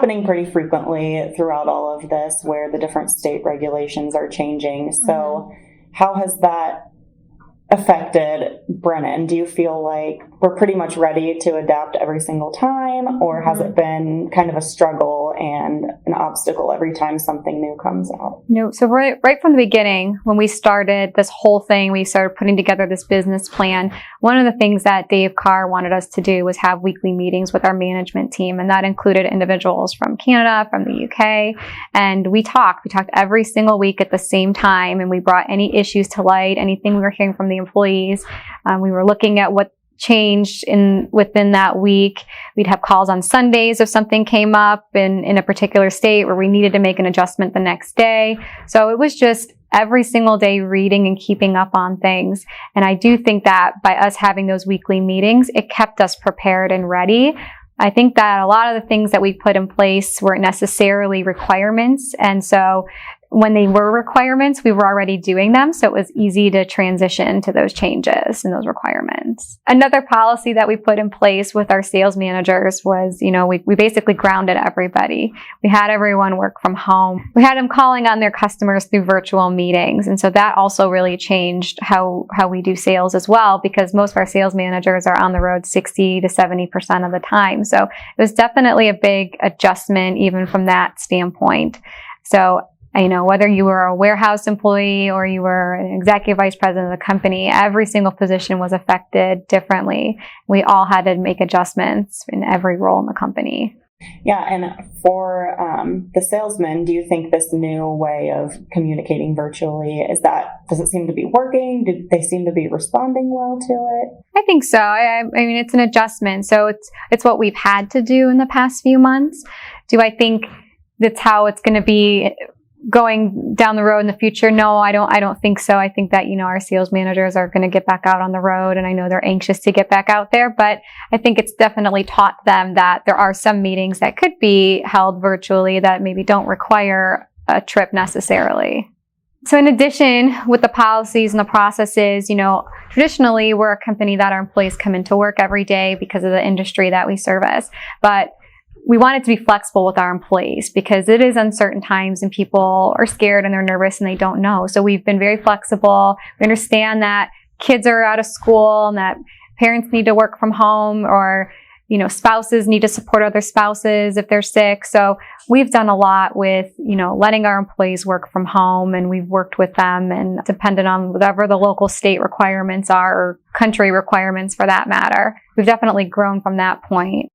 happening pretty frequently throughout all of this where the different state regulations are changing. So how has that affected Brennan? Do you feel like we're pretty much ready to adapt every single time, or has it been kind of a struggle and an obstacle every time something new comes out? No, so right from the beginning, when we started this whole thing, we started putting together this business plan. One of the things that Dave Carr wanted us to do was have weekly meetings with our management team, and that included individuals from Canada, from the UK, and we talked every single week at the same time, and we brought any issues to light, anything we were hearing from the employees. We were looking at what changed within that week. We'd have calls on Sundays if something came up in a particular state where we needed to make an adjustment the next day. So it was just every single day reading and keeping up on things. And I do think that by us having those weekly meetings, it kept us prepared and ready. I think that a lot of the things that we put in place weren't necessarily requirements. And so when they were requirements, we were already doing them. So it was easy to transition to those changes and those requirements. Another policy that we put in place with our sales managers was, we basically grounded everybody. We had everyone work from home. We had them calling on their customers through virtual meetings. And so that also really changed how we do sales as well, because most of our sales managers are on the road 60 to 70% of the time. So it was definitely a big adjustment even from that standpoint. So whether you were a warehouse employee or you were an executive vice president of the company, every single position was affected differently. We all had to make adjustments in every role in the company. Yeah, and for the salesmen, do you think this new way of communicating virtually, does it seem to be working? Did they seem to be responding well to it? I think so. I mean, it's an adjustment. So it's what we've had to do in the past few months. Do I think that's how it's going to be going down the road in the future? No, I don't think so. I think that, our sales managers are going to get back out on the road, and I know they're anxious to get back out there, but I think it's definitely taught them that there are some meetings that could be held virtually that maybe don't require a trip necessarily. So in addition, with the policies and the processes, traditionally we're a company that our employees come into work every day because of the industry that we service, but we wanted to be flexible with our employees because it is uncertain times and people are scared and they're nervous and they don't know. So we've been very flexible. We understand that kids are out of school and that parents need to work from home, or, spouses need to support other spouses if they're sick. So we've done a lot with, letting our employees work from home, and we've worked with them and dependent on whatever the local state requirements are, or country requirements for that matter. We've definitely grown from that point.